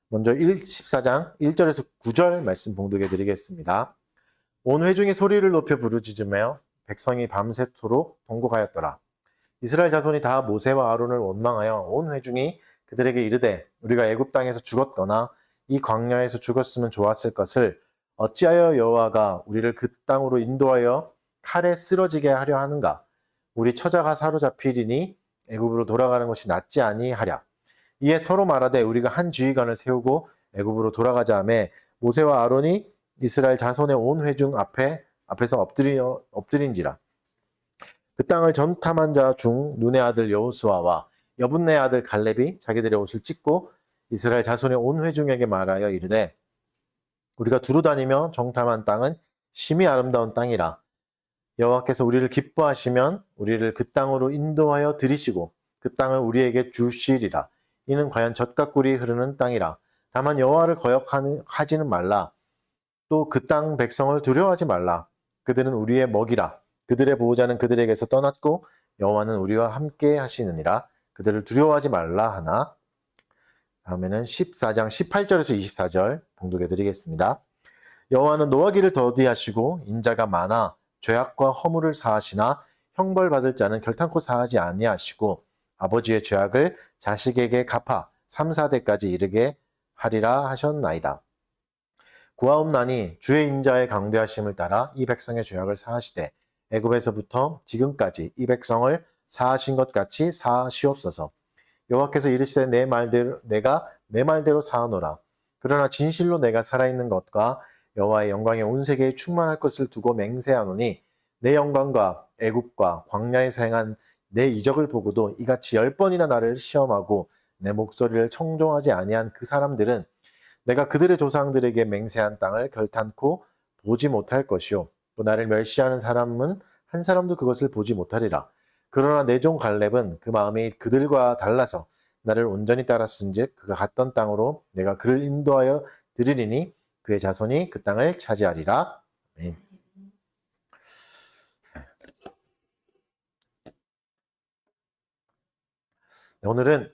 먼저 14장 1절에서 9절 말씀 봉독해 드리겠습니다. 온 회중이 소리를 높여 부르짖으며 백성이 밤새도록 통곡하였더라. 이스라엘 자손이 다 모세와 아론을 원망하여 온 회중이 그들에게 이르되 우리가 애굽 땅에서 죽었거나 이 광야에서 죽었으면 좋았을 것을 어찌하여 여호와가 우리를 그 땅으로 인도하여 칼에 쓰러지게 하려 하는가? 우리 처자가 사로잡히리니 애굽으로 돌아가는 것이 낫지 아니하랴. 이에 서로 말하되 우리가 한 지휘관을 세우고 애굽으로 돌아가자 하매 모세와 아론이 이스라엘 자손의 온 회중 앞에서 엎드린지라. 그 땅을 전탐한 자 중 눈의 아들 여호수아와 여분네 아들 갈렙이 자기들의 옷을 찢고 이스라엘 자손의 온 회중에게 말하여 이르되 우리가 두루 다니며 정탐한 땅은 심히 아름다운 땅이라. 여호와께서 우리를 기뻐하시면 우리를 그 땅으로 인도하여 들이시고 그 땅을 우리에게 주시리라. 이는 과연 젖과 꿀이 흐르는 땅이라. 다만 여호와를 거역하지는 말라. 또 그 땅 백성을 두려워하지 말라. 그들은 우리의 먹이라. 그들의 보호자는 그들에게서 떠났고 여호와는 우리와 함께 하시느니라. 그들을 두려워하지 말라 하나. 다음에는 14장 18절에서 24절 봉독해 드리겠습니다. 여호와는 노하기를 더디하시고 인자가 많아 죄악과 허물을 사하시나 형벌받을 자는 결탄코 사하지 아니하시고 아버지의 죄악을 자식에게 갚아 3, 4대까지 이르게 하리라 하셨나이다. 구하옵나니 주의 인자의 강대하심을 따라 이 백성의 죄악을 사하시되 애굽에서부터 지금까지 이 백성을 사하신 것 같이 사하시옵소서. 여호와께서 이르시되 내가 내 말대로 사하노라. 그러나 진실로 내가 살아있는 것과 여호와의 영광이 온 세계에 충만할 것을 두고 맹세하노니 내 영광과 애굽과 광야에서 행한 내 이적을 보고도 이같이 10번이나 나를 시험하고 내 목소리를 청종하지 아니한 그 사람들은 내가 그들의 조상들에게 맹세한 땅을 결탄코 보지 못할 것이요 또 나를 멸시하는 사람은 한 사람도 그것을 보지 못하리라. 그러나 내 종 갈렙은 그 마음이 그들과 달라서 나를 온전히 따랐은즉 그가 갔던 땅으로 내가 그를 인도하여 드리리니 그의 자손이 그 땅을 차지하리라. 아멘. 오늘은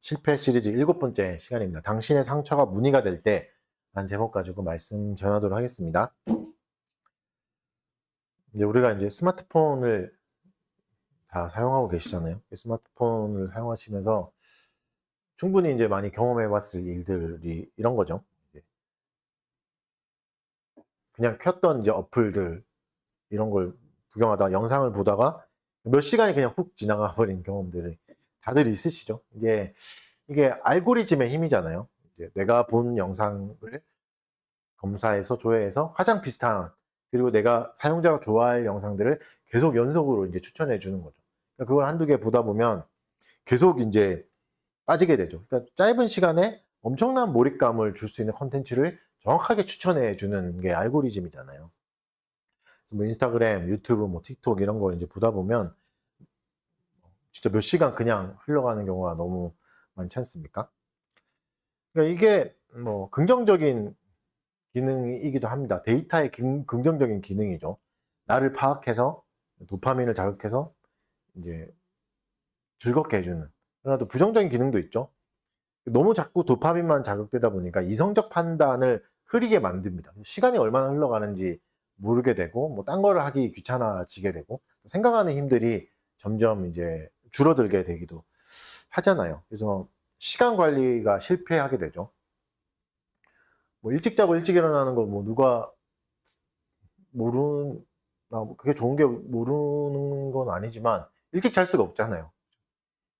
실패 시리즈 7번째 시간입니다. 당신의 상처가 무늬가 될 때 라는 제목 가지고 말씀 전하도록 하겠습니다. 이제 우리가 이제 스마트폰을 다 사용하고 계시잖아요. 스마트폰을 사용하시면서 충분히 이제 많이 경험해 봤을 일들이 이런 거죠. 그냥 켰던 이제 어플들 이런 걸 구경하다가 영상을 보다가 몇 시간이 그냥 훅 지나가 버린 경험들이 다들 있으시죠? 이게 알고리즘의 힘이잖아요. 이제 내가 본 영상을 검사해서 조회해서 가장 비슷한 그리고 내가 사용자가 좋아할 영상들을 계속 연속으로 이제 추천해 주는 거죠. 그러니까 그걸 한두 개 보다 보면 계속 이제 빠지게 되죠. 그러니까 짧은 시간에 엄청난 몰입감을 줄 수 있는 컨텐츠를 정확하게 추천해 주는 게 알고리즘이잖아요. 그래서 뭐 인스타그램, 유튜브, 뭐 틱톡 이런 거 이제 보다 보면 진짜 몇 시간 그냥 흘러가는 경우가 너무 많지 않습니까? 그러니까 이게 뭐 긍정적인 기능이기도 합니다. 데이터의 긍정적인 기능이죠. 나를 파악해서 도파민을 자극해서 이제 즐겁게 해주는. 그러나 또 부정적인 기능도 있죠. 너무 자꾸 도파민만 자극되다 보니까 이성적 판단을 흐리게 만듭니다. 시간이 얼마나 흘러가는지 모르게 되고, 뭐, 딴 거를 하기 귀찮아지게 되고, 생각하는 힘들이 점점 이제 줄어들게 되기도 하잖아요. 그래서 시간 관리가 실패하게 되죠. 뭐, 일찍 자고 일찍 일어나는 거, 뭐, 누가 그게 좋은 게 모르는 건 아니지만, 일찍 잘 수가 없잖아요.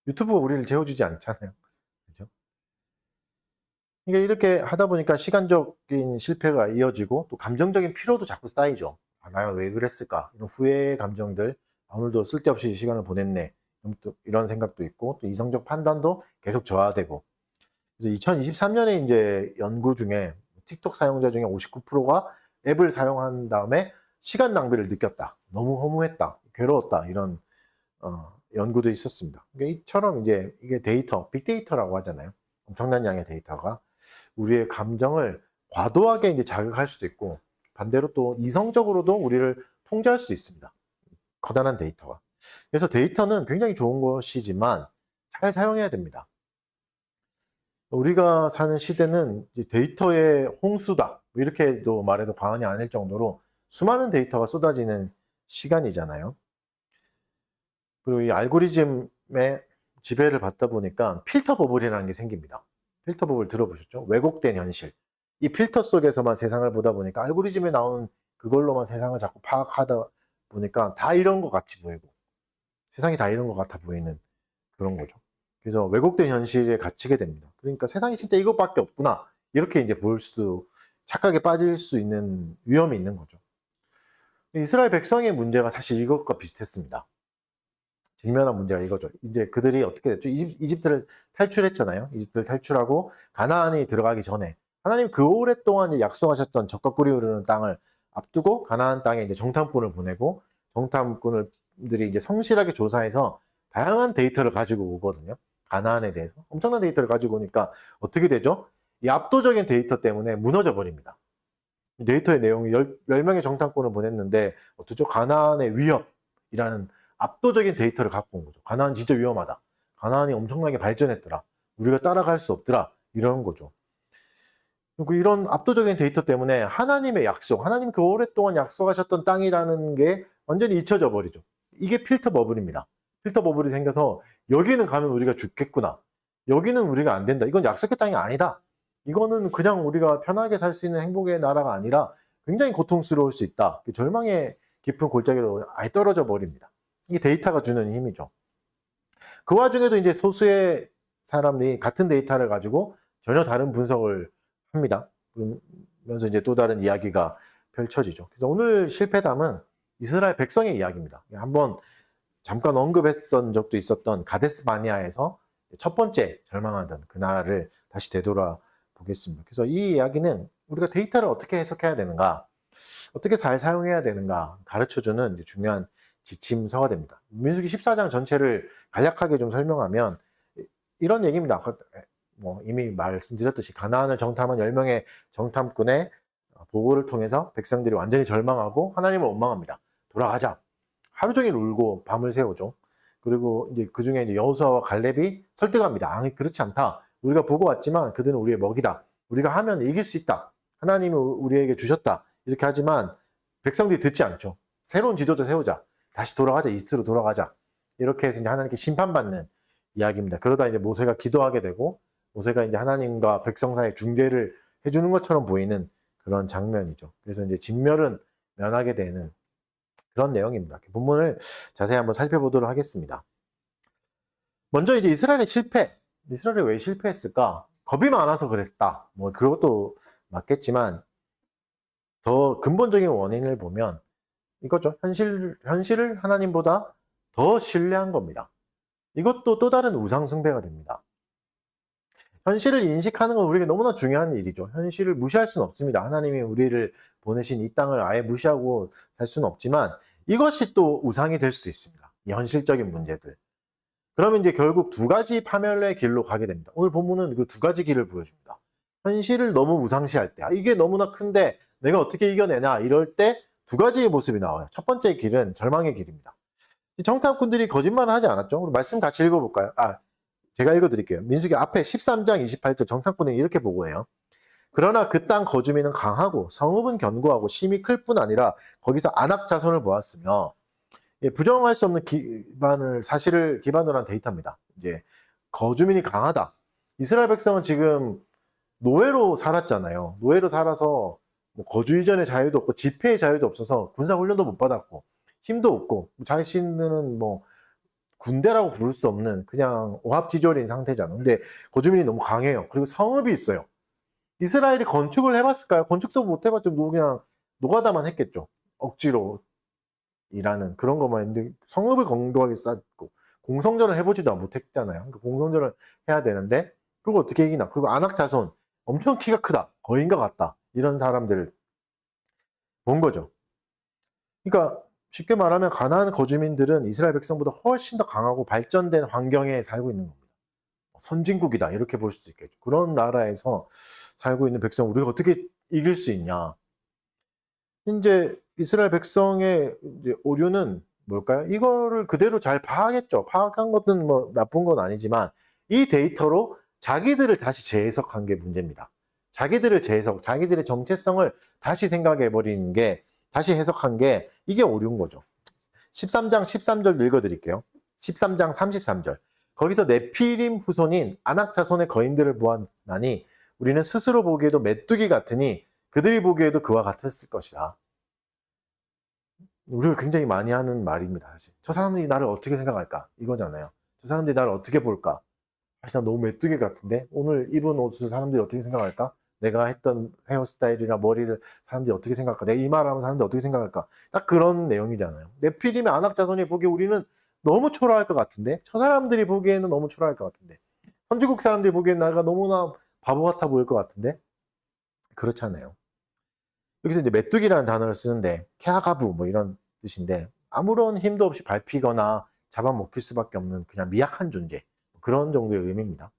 유튜브가 우리를 재워주지 않잖아요. 그죠? 그러니까 이렇게 하다 보니까 시간적인 실패가 이어지고 또 감정적인 피로도 자꾸 쌓이죠. 아, 내가 왜 그랬을까? 이런 후회의 감정들, 아, 오늘도 쓸데없이 시간을 보냈네. 또 이런 생각도 있고 또 이성적 판단도 계속 저하되고. 그래서 2023년에 이제 연구 중에 틱톡 사용자 중에 59%가 앱을 사용한 다음에 시간 낭비를 느꼈다. 너무 허무했다. 괴로웠다. 이런 연구도 있었습니다. 그러니까 이처럼 이제 이게 데이터, 빅데이터라고 하잖아요. 엄청난 양의 데이터가 우리의 감정을 과도하게 이제 자극할 수도 있고 반대로 또 이성적으로도 우리를 통제할 수 있습니다. 커다란 데이터가. 그래서 데이터는 굉장히 좋은 것이지만 잘 사용해야 됩니다. 우리가 사는 시대는 이제 데이터의 홍수다. 이렇게도 말해도 과언이 아닐 정도로 수많은 데이터가 쏟아지는 시간이잖아요. 그리고 이 알고리즘의 지배를 받다 보니까 필터 버블이라는 게 생깁니다. 필터 버블 들어보셨죠? 왜곡된 현실. 이 필터 속에서만 세상을 보다 보니까 알고리즘에 나온 그걸로만 세상을 자꾸 파악하다 보니까 다 이런 것 같이 보이고 세상이 다 이런 것 같아 보이는 그런 거죠. 그래서 왜곡된 현실에 갇히게 됩니다. 그러니까 세상이 진짜 이것밖에 없구나. 이렇게 이제 착각에 빠질 수 있는 위험이 있는 거죠. 이스라엘 백성의 문제가 사실 이것과 비슷했습니다. 직면한 문제가 이거죠. 이제 그들이 어떻게 됐죠? 이집트를 탈출했잖아요. 이집트를 탈출하고 가나안에 들어가기 전에 하나님 그 오랫동안 약속하셨던 적과 꿀이 흐르는 땅을 앞두고 가나안 땅에 이제 정탐꾼을 보내고 정탐꾼들이 이제 성실하게 조사해서 다양한 데이터를 가지고 오거든요. 가나안에 대해서 엄청난 데이터를 가지고 오니까 어떻게 되죠? 이 압도적인 데이터 때문에 무너져 버립니다. 데이터의 내용이 10명의 정탐꾼을 보냈는데 어쩌죠? 가나안의 위협이라는 압도적인 데이터를 갖고 온 거죠. 가나안 진짜 위험하다. 가나안이 엄청나게 발전했더라. 우리가 따라갈 수 없더라. 이런 거죠. 그리고 이런 압도적인 데이터 때문에 하나님의 약속, 하나님 그 오랫동안 약속하셨던 땅이라는 게 완전히 잊혀져 버리죠. 이게 필터 버블입니다. 필터 버블이 생겨서 여기는 가면 우리가 죽겠구나. 여기는 우리가 안 된다. 이건 약속의 땅이 아니다. 이거는 그냥 우리가 편하게 살 수 있는 행복의 나라가 아니라 굉장히 고통스러울 수 있다. 절망의 깊은 골짜기로 아예 떨어져 버립니다. 이게 데이터가 주는 힘이죠. 그 와중에도 이제 소수의 사람이 같은 데이터를 가지고 전혀 다른 분석을 합니다. 그러면서 이제 또 다른 이야기가 펼쳐지죠. 그래서 오늘 실패담은 이스라엘 백성의 이야기입니다. 한번 잠깐 언급했던 적도 있었던 가데스 바네아에서 첫 번째 절망하던 그 나라를 다시 되돌아 보겠습니다. 그래서 이 이야기는 우리가 데이터를 어떻게 해석해야 되는가, 어떻게 잘 사용해야 되는가 가르쳐주는 중요한 지침서가 됩니다. 민수기 14장 전체를 간략하게 좀 설명하면 이런 얘기입니다. 이미 말씀드렸듯이 가나안을 정탐한 10명의 정탐꾼의 보고를 통해서 백성들이 완전히 절망하고 하나님을 원망합니다. 돌아가자. 하루 종일 울고 밤을 새우죠. 그리고 이제 그 중에 이제 여호수아와 갈렙이 설득합니다. 아니, 그렇지 않다. 우리가 보고 왔지만 그들은 우리의 먹이다. 우리가 하면 이길 수 있다. 하나님은 우리에게 주셨다. 이렇게 하지만 백성들이 듣지 않죠. 새로운 지도자 세우자. 다시 돌아가자. 이집트로 돌아가자. 이렇게 해서 이제 하나님께 심판받는 이야기입니다. 그러다 이제 모세가 기도하게 되고 모세가 이제 하나님과 백성 사이의 중재를 해주는 것처럼 보이는 그런 장면이죠. 그래서 이제 진멸은 면하게 되는 그런 내용입니다. 본문을 자세히 한번 살펴보도록 하겠습니다. 먼저 이제 이스라엘의 실패. 이스라엘이 왜 실패했을까? 겁이 많아서 그랬다. 뭐 그것도 맞겠지만 더 근본적인 원인을 보면 이거죠. 현실을 하나님보다 더 신뢰한 겁니다. 이것도 또 다른 우상숭배가 됩니다. 현실을 인식하는 건 우리에게 너무나 중요한 일이죠. 현실을 무시할 수는 없습니다. 하나님이 우리를 보내신 이 땅을 아예 무시하고 살 수는 없지만 이것이 또 우상이 될 수도 있습니다. 이 현실적인 문제들. 그러면 이제 결국 두 가지 파멸의 길로 가게 됩니다. 오늘 본문은 그 두 가지 길을 보여줍니다. 현실을 너무 우상시할 때, 이게 너무나 큰데 내가 어떻게 이겨내나 이럴 때 두 가지의 모습이 나와요. 첫 번째 길은 절망의 길입니다. 정탐꾼들이 거짓말을 하지 않았죠. 우리 말씀 같이 읽어볼까요? 제가 읽어드릴게요. 민수기 앞에 13장 28절 정탐꾼은 이렇게 보고해요. 그러나 그 땅 거주민은 강하고 성읍은 견고하고 심이 클 뿐 아니라 거기서 안악 자손을 보았으며, 부정할 수 없는 사실을 기반으로 한 데이터입니다. 이제 거주민이 강하다. 이스라엘 백성은 지금 노예로 살았잖아요. 노예로 살아서 거주 이전의 자유도 없고 집회의 자유도 없어서 군사 훈련도 못 받았고 힘도 없고 자신은 군대라고 부를 수 없는 그냥 오합지졸인 상태잖아요. 근데 거주민이 너무 강해요. 그리고 성읍이 있어요. 이스라엘이 건축을 해봤을까요? 건축도 못 해봤죠. 그냥 노가다만 했겠죠. 억지로 일하는 그런 것만 했는데 성읍을 견고하게 쌓고 공성전을 해보지도 못했잖아요. 그러니까 공성전을 해야 되는데 그리고 어떻게 이기나. 그리고 안악 자손 엄청 키가 크다. 거인과 같다. 이런 사람들을 본 거죠. 그러니까 쉽게 말하면 가나안 거주민들은 이스라엘 백성보다 훨씬 더 강하고 발전된 환경에 살고 있는 겁니다. 선진국이다 이렇게 볼 수도 있겠죠. 그런 나라에서 살고 있는 백성 우리가 어떻게 이길 수 있냐. 이제 이스라엘 백성의 오류는 뭘까요? 이거를 그대로 잘 파악했죠. 파악한 것은 나쁜 건 아니지만 이 데이터로 자기들을 다시 재해석한 게 문제입니다. 자기들을 재해석, 자기들의 정체성을 다시 생각해버리는 게, 다시 해석한 게 이게 어려운 거죠. 13장 13절 읽어드릴게요. 13장 33절. 거기서 네피림 후손인 아낙 자손의 거인들을 보았나니 우리는 스스로 보기에도 메뚜기 같으니 그들이 보기에도 그와 같았을 것이다. 우리가 굉장히 많이 하는 말입니다. 사실. 저 사람들이 나를 어떻게 생각할까? 이거잖아요. 저 사람들이 나를 어떻게 볼까? 사실 나 너무 메뚜기 같은데? 오늘 입은 옷을 사람들이 어떻게 생각할까? 내가 했던 헤어스타일이나 머리를 사람들이 어떻게 생각할까? 내가 이 말을 하면 사람들이 어떻게 생각할까? 딱 그런 내용이잖아요. 네피림의 안악자손이 보기에 우리는 너무 초라할 것 같은데? 저 사람들이 보기에는 너무 초라할 것 같은데? 선지국 사람들이 보기에는 내가 너무나 바보 같아 보일 것 같은데? 그렇잖아요. 여기서 이제 메뚜기라는 단어를 쓰는데 케아가부 뭐 이런 뜻인데 아무런 힘도 없이 밟히거나 잡아먹힐 수밖에 없는 그냥 미약한 존재, 그런 정도의 의미입니다.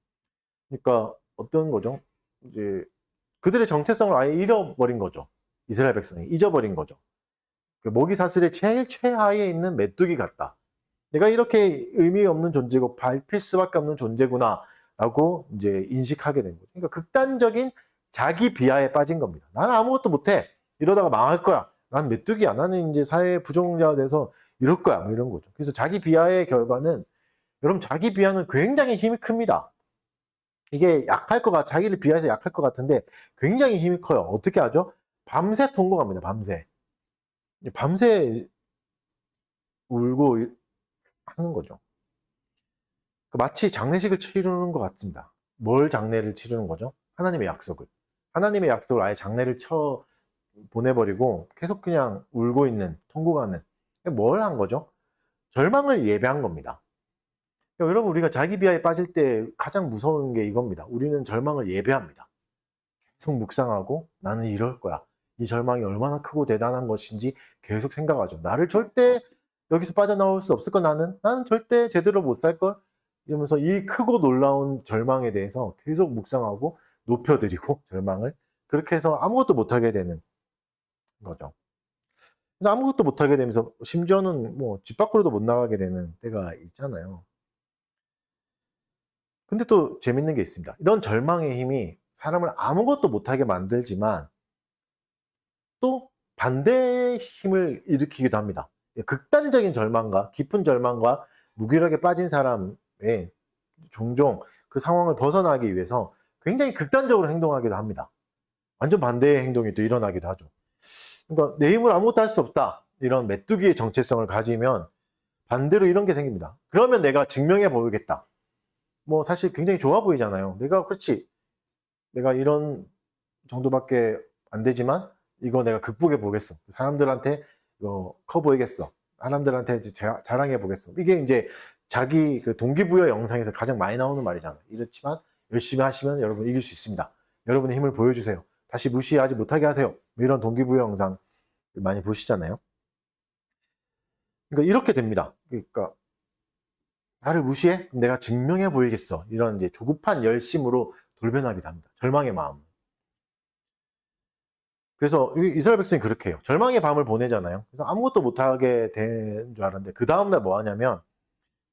그러니까 어떤 거죠? 이제 그들의 정체성을 아예 잃어버린 거죠. 이스라엘 백성이 잊어버린 거죠. 그 모기 사슬의 제일 최하에 있는 메뚜기 같다. 내가 이렇게 의미 없는 존재고 밟힐 수밖에 없는 존재구나 라고 이제 인식하게 된 거죠. 그러니까 극단적인 자기 비하에 빠진 겁니다. 나는 아무것도 못해. 이러다가 망할 거야. 난 메뚜기야. 나는 이제 사회 부정자가 돼서 이럴 거야. 뭐 이런 거죠. 그래서 자기 비하의 결과는, 여러분, 자기 비하는 굉장히 힘이 큽니다. 이게 약할 것 자기를 비하해서 약할 것 같은데 굉장히 힘이 커요. 어떻게 하죠? 밤새 통곡합니다. 밤새 울고 하는 거죠. 마치 장례식을 치르는 것 같습니다. 뭘 장례를 치르는 거죠? 하나님의 약속을. 하나님의 약속을 아예 장례를 보내버리고 계속 그냥 울고 있는, 통곡하는. 뭘 한 거죠? 절망을 예배한 겁니다. 여러분, 우리가 자기 비하에 빠질 때 가장 무서운 게 이겁니다. 우리는 절망을 예배합니다. 계속 묵상하고 나는 이럴 거야. 이 절망이 얼마나 크고 대단한 것인지 계속 생각하죠. 나를 절대 여기서 빠져나올 수 없을 거 나는 절대 제대로 못 살 걸. 이러면서 이 크고 놀라운 절망에 대해서 계속 묵상하고 높여드리고 절망을 그렇게 해서 아무것도 못하게 되는 거죠. 그래서 아무것도 못하게 되면서 심지어는 뭐 집 밖으로도 못 나가게 되는 때가 있잖아요. 근데 또 재밌는 게 있습니다. 이런 절망의 힘이 사람을 아무것도 못하게 만들지만 또 반대의 힘을 일으키기도 합니다. 극단적인 절망과 깊은 절망과 무기력에 빠진 사람의 종종 그 상황을 벗어나기 위해서 굉장히 극단적으로 행동하기도 합니다. 완전 반대의 행동이 또 일어나기도 하죠. 그러니까 내 힘으로 아무것도 할 수 없다. 이런 메뚜기의 정체성을 가지면 반대로 이런 게 생깁니다. 그러면 내가 증명해 보이겠다. 뭐 사실 굉장히 좋아 보이잖아요. 그렇지. 내가 이런 정도밖에 안 되지만 이거 내가 극복해 보겠어. 사람들한테 이거 커 보이겠어. 사람들한테 자랑해 보겠어. 이게 이제 자기 그 동기부여 영상에서 가장 많이 나오는 말이잖아요. 이렇지만 열심히 하시면 여러분 이길 수 있습니다. 여러분의 힘을 보여주세요. 다시 무시하지 못하게 하세요. 이런 동기부여 영상 많이 보시잖아요. 그러니까 이렇게 됩니다. 그러니까 나를 무시해? 그럼 내가 증명해 보이겠어. 이런 이제 조급한 열심으로 돌변하기도 합니다. 절망의 마음. 그래서 이스라엘 백성이 그렇게 해요. 절망의 밤을 보내잖아요. 그래서 아무것도 못하게 된 줄 알았는데 그 다음날 뭐 하냐면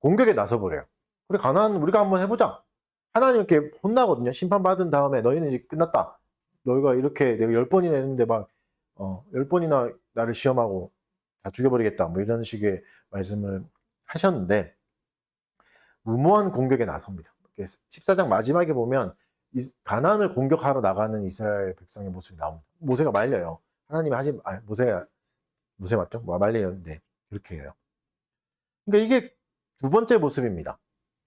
공격에 나서버려요. 그래, 가나안 우리가 한번 해보자. 하나님께 혼나거든요. 심판받은 다음에 너희는 이제 끝났다. 너희가 이렇게 내가 10번이나 했는데 막 10번이나 나를 시험하고 다 죽여버리겠다. 뭐 이런 식의 말씀을 하셨는데 무모한 공격에 나섭니다. 14장 마지막에 보면 가나안을 공격하러 나가는 이스라엘 백성의 모습이 나옵니다. 모세가 말려요. 하나님이 모세 맞죠? 뭐 말리는데 그렇게 해요. 그러니까 이게 두 번째 모습입니다.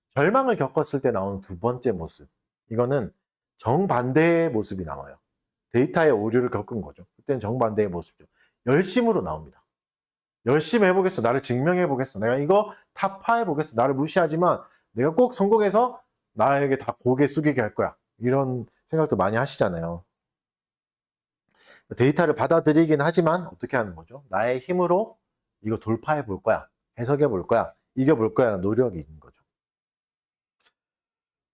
절망을 겪었을 때 나오는 두 번째 모습. 이거는 정반대의 모습이 나와요. 데이터의 오류를 겪은 거죠. 그때는 정반대의 모습이죠. 열심으로 나옵니다. 열심히 해보겠어. 나를 증명해보겠어. 내가 이거 타파해보겠어. 나를 무시하지만 내가 꼭 성공해서 나에게 다 고개 숙이게 할 거야. 이런 생각도 많이 하시잖아요. 데이터를 받아들이긴 하지만 어떻게 하는 거죠? 나의 힘으로 이거 돌파해 볼 거야. 해석해 볼 거야. 이겨 볼 거야. 라는 노력이 있는 거죠.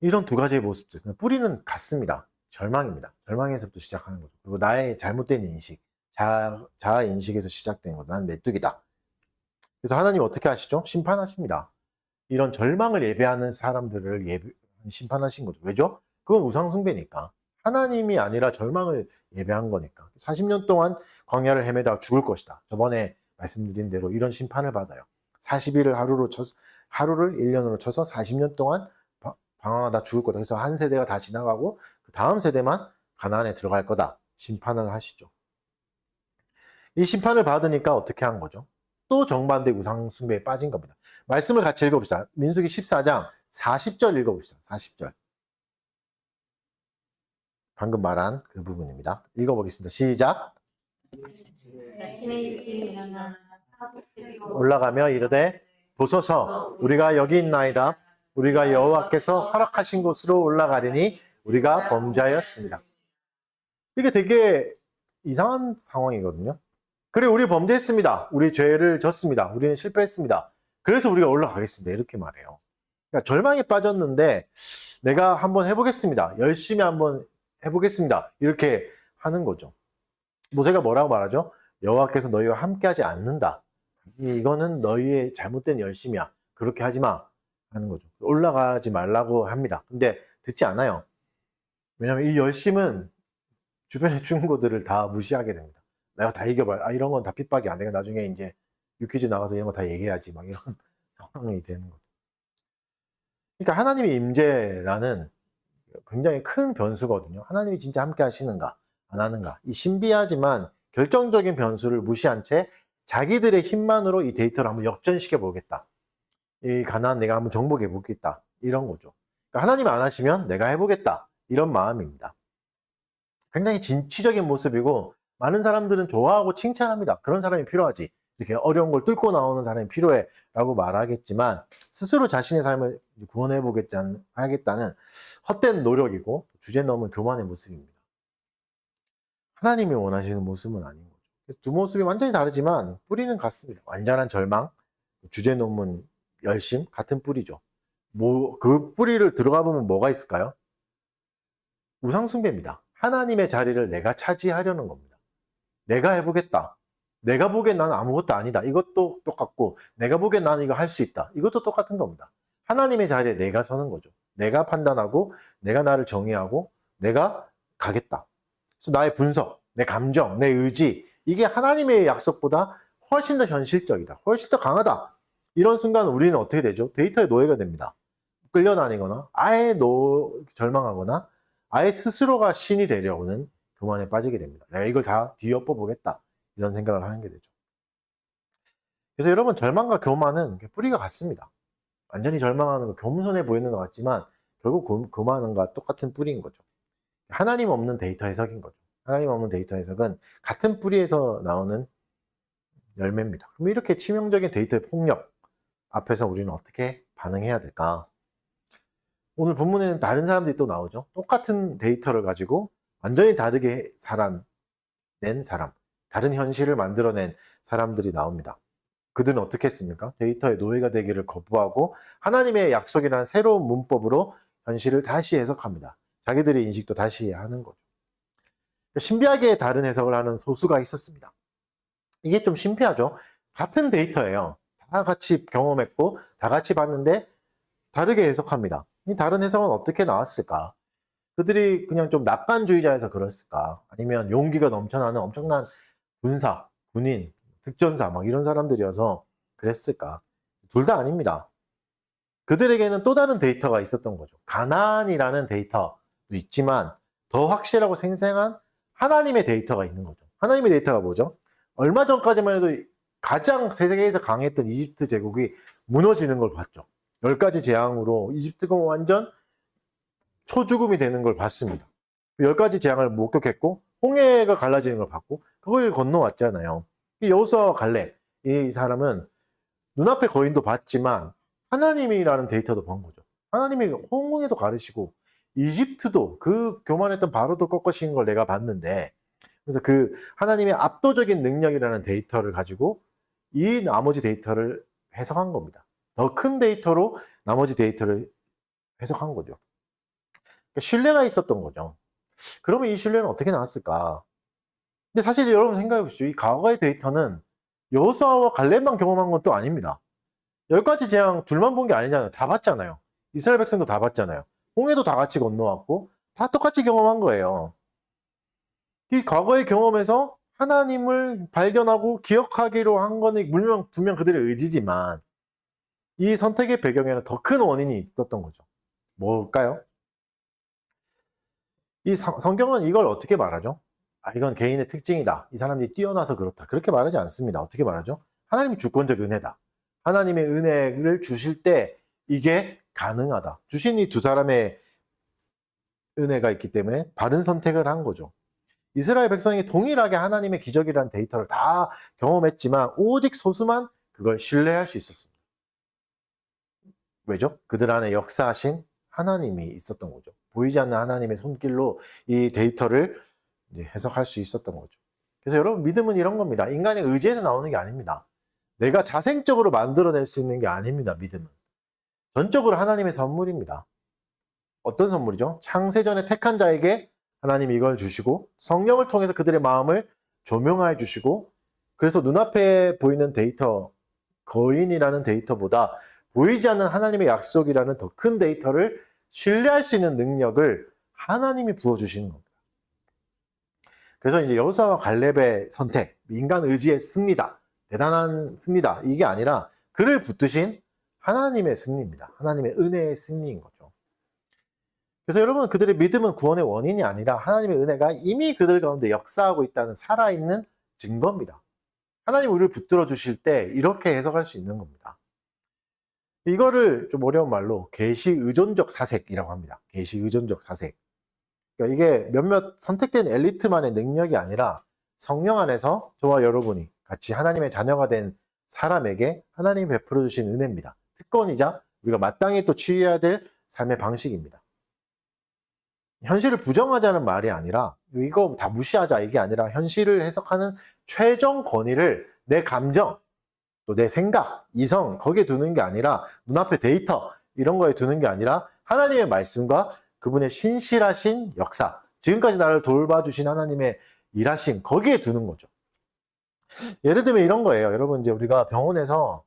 이런 두 가지의 모습들. 뿌리는 같습니다. 절망입니다. 절망에서부터 시작하는 거죠. 그리고 나의 잘못된 인식, 자아 인식에서 시작된 거죠. 난 메뚜기다. 그래서 하나님 어떻게 하시죠? 심판하십니다. 이런 절망을 예배하는 사람들을 심판하신 거죠. 왜죠? 그건 우상숭배니까. 하나님이 아니라 절망을 예배한 거니까. 40년 동안 광야를 헤매다 죽을 것이다. 저번에 말씀드린 대로 이런 심판을 받아요. 40일을 하루를 1년으로 쳐서 40년 동안 방황하다 죽을 거다. 그래서 한 세대가 다 지나가고 그 다음 세대만 가나안에 들어갈 거다. 심판을 하시죠. 이 심판을 받으니까 어떻게 한 거죠? 또 정반대 우상숭배에 빠진 겁니다. 말씀을 같이 읽어봅시다. 민수기 14장 40절 읽어봅시다. 40절. 방금 말한 그 부분입니다. 읽어보겠습니다. 시작. 올라가며 이르되 보소서 우리가 여기 있나이다. 우리가 여호와께서 허락하신 곳으로 올라가리니 우리가 범죄하였습니다. 이게 되게 이상한 상황이거든요. 그래, 우리 범죄했습니다. 우리 죄를 졌습니다. 우리는 실패했습니다. 그래서 우리가 올라가겠습니다. 이렇게 말해요. 그러니까 절망에 빠졌는데 내가 한번 해보겠습니다. 열심히 한번 해보겠습니다. 이렇게 하는 거죠. 모세가 뭐라고 말하죠? 여호와께서 너희와 함께하지 않는다. 이거는 너희의 잘못된 열심이야. 그렇게 하지 마. 하는 거죠. 올라가지 말라고 합니다. 근데 듣지 않아요. 왜냐하면 이 열심은 주변의 친구들을 다 무시하게 됩니다. 내가 다 이겨봐. 이런 건 다 핍박이야. 내가 나중에 이제 유퀴즈 나가서 이런 거 다 얘기해야지. 막 이런 상황이 되는 거죠. 그러니까 하나님의 임재라는 굉장히 큰 변수거든요. 하나님이 진짜 함께 하시는가, 안 하는가. 이 신비하지만 결정적인 변수를 무시한 채 자기들의 힘만으로 이 데이터를 한번 역전시켜 보겠다. 이 가나안 내가 한번 정복해 보겠다. 이런 거죠. 그러니까 하나님이 안 하시면 내가 해보겠다. 이런 마음입니다. 굉장히 진취적인 모습이고 많은 사람들은 좋아하고 칭찬합니다. 그런 사람이 필요하지. 이렇게 어려운 걸 뚫고 나오는 사람이 필요해 라고 말하겠지만 스스로 자신의 삶을 구원해 보겠다는 헛된 노력이고 주제 넘은 교만의 모습입니다. 하나님이 원하시는 모습은 아닌 거죠. 두 모습이 완전히 다르지만 뿌리는 같습니다. 완전한 절망, 주제 넘은 열심, 같은 뿌리죠. 그 뿌리를 들어가 보면 뭐가 있을까요? 우상숭배입니다. 하나님의 자리를 내가 차지하려는 겁니다. 내가 해보겠다. 내가 보기엔 나는 아무것도 아니다. 이것도 똑같고 내가 보기엔 나는 이거 할 수 있다. 이것도 똑같은 겁니다. 하나님의 자리에 내가 서는 거죠. 내가 판단하고 내가 나를 정의하고 내가 가겠다. 그래서 나의 분석, 내 감정, 내 의지 이게 하나님의 약속보다 훨씬 더 현실적이다. 훨씬 더 강하다. 이런 순간 우리는 어떻게 되죠? 데이터의 노예가 됩니다. 끌려다니거나 아예 절망하거나 아예 스스로가 신이 되려고는 교만에 빠지게 됩니다. 내가 이걸 다 뒤엎어 보겠다. 이런 생각을 하는 게 되죠. 그래서 여러분 절망과 교만은 뿌리가 같습니다. 완전히 절망하는 거 겸손해 보이는 것 같지만 결국 교만과 똑같은 뿌리인 거죠. 하나님 없는 데이터 해석인 거죠. 하나님 없는 데이터 해석은 같은 뿌리에서 나오는 열매입니다. 그럼 이렇게 치명적인 데이터의 폭력 앞에서 우리는 어떻게 반응해야 될까? 오늘 본문에는 다른 사람들이 또 나오죠. 똑같은 데이터를 가지고 완전히 다르게 살아낸 사람, 다른 현실을 만들어낸 사람들이 나옵니다. 그들은 어떻게 했습니까? 데이터의 노예가 되기를 거부하고 하나님의 약속이라는 새로운 문법으로 현실을 다시 해석합니다. 자기들의 인식도 다시 하는 거죠. 신비하게 다른 해석을 하는 소수가 있었습니다. 이게 좀 신비하죠? 같은 데이터예요. 다 같이 경험했고 다 같이 봤는데 다르게 해석합니다. 이 다른 해석은 어떻게 나왔을까? 그들이 그냥 좀 낙관주의자여서 그랬을까? 아니면 용기가 넘쳐나는 엄청난 군사, 군인, 득전사 막 이런 사람들이어서 그랬을까? 둘 다 아닙니다. 그들에게는 또 다른 데이터가 있었던 거죠. 가나안이라는 데이터도 있지만 더 확실하고 생생한 하나님의 데이터가 있는 거죠. 하나님의 데이터가 뭐죠? 얼마 전까지만 해도 가장 세계에서 강했던 이집트 제국이 무너지는 걸 봤죠. 10가지 재앙으로 이집트가 완전 초죽음이 되는 걸 봤습니다. 10가지 재앙을 목격했고 홍해가 갈라지는 걸 봤고 그걸 건너왔잖아요. 여호수아와 갈렙 이 사람은 눈앞의 거인도 봤지만 하나님이라는 데이터도 본 거죠. 하나님이 홍해도 가르시고 이집트도 그 교만했던 바로도 꺾으신 걸 내가 봤는데 그래서 그 하나님의 압도적인 능력이라는 데이터를 가지고 이 나머지 데이터를 해석한 겁니다. 더 큰 데이터로 나머지 데이터를 해석한 거죠. 그러니까 신뢰가 있었던 거죠. 그러면 이 신뢰는 어떻게 나왔을까? 근데 사실 여러분 생각해 보시죠. 이 과거의 데이터는 여호수아와 갈렙만 경험한 건 또 아닙니다. 10가지 재앙 둘만 본 게 아니잖아요. 다 봤잖아요. 이스라엘 백성도 다 봤잖아요. 홍해도 다 같이 건너왔고 다 똑같이 경험한 거예요. 이 과거의 경험에서 하나님을 발견하고 기억하기로 한 거는 분명 그들의 의지지만 이 선택의 배경에는 더 큰 원인이 있었던 거죠. 뭘까요? 이 성경은 이걸 어떻게 말하죠? 이건 개인의 특징이다. 이 사람이 뛰어나서 그렇다. 그렇게 말하지 않습니다. 어떻게 말하죠? 하나님이 주권적 은혜다. 하나님의 은혜를 주실 때 이게 가능하다. 주신 이 두 사람의 은혜가 있기 때문에 바른 선택을 한 거죠. 이스라엘 백성이 동일하게 하나님의 기적이라는 데이터를 다 경험했지만 오직 소수만 그걸 신뢰할 수 있었습니다. 왜죠? 그들 안에 역사하신 하나님이 있었던 거죠. 보이지 않는 하나님의 손길로 이 데이터를 이제 해석할 수 있었던 거죠. 그래서 여러분, 믿음은 이런 겁니다. 인간의 의지에서 나오는 게 아닙니다. 내가 자생적으로 만들어낼 수 있는 게 아닙니다. 믿음은 전적으로 하나님의 선물입니다. 어떤 선물이죠? 창세전에 택한 자에게 하나님이 이걸 주시고 성령을 통해서 그들의 마음을 조명하여 주시고, 그래서 눈앞에 보이는 데이터, 거인이라는 데이터보다 보이지 않는 하나님의 약속이라는 더 큰 데이터를 신뢰할 수 있는 능력을 하나님이 부어주시는 겁니다. 그래서 이제 여호수아와 갈렙의 선택, 인간 의지의 승리다, 대단한 승리다, 이게 아니라 그를 붙드신 하나님의 승리입니다. 하나님의 은혜의 승리인 거죠. 그래서 여러분, 그들의 믿음은 구원의 원인이 아니라 하나님의 은혜가 이미 그들 가운데 역사하고 있다는 살아있는 증거입니다. 하나님 우리를 붙들어 주실 때 이렇게 해석할 수 있는 겁니다. 이거를 좀 어려운 말로 계시 의존적 사색이라고 합니다. 계시 의존적 사색. 그러니까 이게 몇몇 선택된 엘리트만의 능력이 아니라 성령 안에서 저와 여러분이 같이 하나님의 자녀가 된 사람에게 하나님이 베풀어 주신 은혜입니다. 특권이자 우리가 마땅히 또 취해야 될 삶의 방식입니다. 현실을 부정하자는 말이 아니라 이거 다 무시하자 이게 아니라 현실을 해석하는 최종 권위를 내 감정, 또 내 생각, 이성 거기에 두는 게 아니라 눈앞에 데이터 이런 거에 두는 게 아니라 하나님의 말씀과 그분의 신실하신 역사, 지금까지 나를 돌봐주신 하나님의 일하심 거기에 두는 거죠. 예를 들면 이런 거예요. 여러분, 이제 우리가 병원에서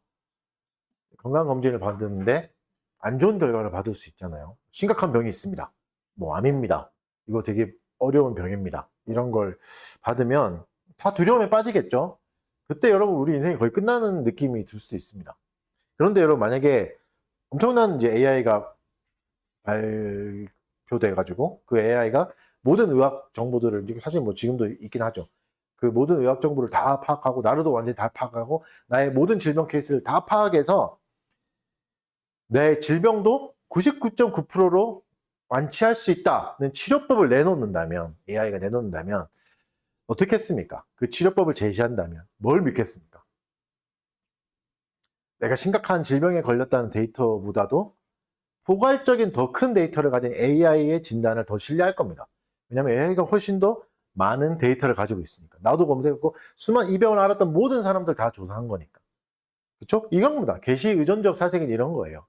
건강검진을 받는데 안 좋은 결과를 받을 수 있잖아요. 심각한 병이 있습니다. 뭐 암입니다. 이거 되게 어려운 병입니다. 이런 걸 받으면 다 두려움에 빠지겠죠. 그때 여러분 우리 인생이 거의 끝나는 느낌이 들 수도 있습니다. 그런데 여러분, 만약에 엄청난 이제 AI가 발표돼 가지고 그 AI가 모든 의학 정보들을, 사실 뭐 지금도 있긴 하죠. 그 모든 의학 정보를 다 파악하고 나로도 완전히 다 파악하고 나의 모든 질병 케이스를 다 파악해서 내 질병도 99.9%로 완치할 수 있다는 치료법을 내놓는다면, AI가 내놓는다면 어떻게 했습니까? 그 치료법을 제시한다면 뭘 믿겠습니까? 내가 심각한 질병에 걸렸다는 데이터보다도 포괄적인 더 큰 데이터를 가진 AI의 진단을 더 신뢰할 겁니다. 왜냐하면 AI가 훨씬 더 많은 데이터를 가지고 있으니까. 나도 검색했고 이 병을 앓았던 모든 사람들 다 조사한 거니까. 그렇죠? 이겁니다. 계시 의존적 사색은 이런 거예요.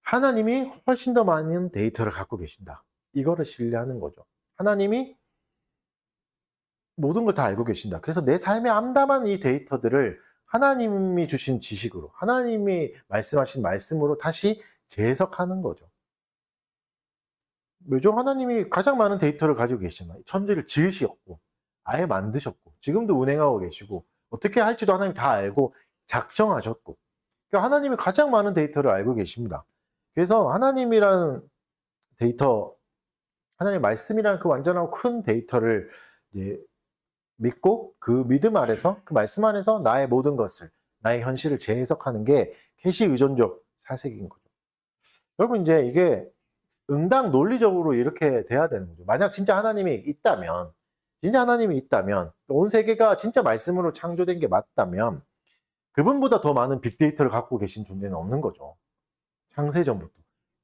하나님이 훨씬 더 많은 데이터를 갖고 계신다. 이거를 신뢰하는 거죠. 하나님이 모든 걸 다 알고 계신다. 그래서 내 삶에 암담한 이 데이터들을 하나님이 주신 지식으로, 하나님이 말씀하신 말씀으로 다시 재해석하는 거죠. 왜죠? 하나님이 가장 많은 데이터를 가지고 계시잖아요. 천지를 지으셨고 아예 만드셨고 지금도 운행하고 계시고 어떻게 할지도 하나님 다 알고 작정하셨고, 그러니까 하나님이 가장 많은 데이터를 알고 계십니다. 그래서 하나님이라는 데이터, 하나님의 말씀이라는 그 완전하고 큰 데이터를 이제 믿고 그 믿음 아래서, 그 말씀 안에서 나의 모든 것을, 나의 현실을 재해석하는 게 계시 의존적 사색인 거죠. 여러분, 이제 이게 응당 논리적으로 이렇게 돼야 되는 거죠. 만약 진짜 하나님이 있다면, 온 세계가 진짜 말씀으로 창조된 게 맞다면 그분보다 더 많은 빅데이터를 갖고 계신 존재는 없는 거죠. 창세전부터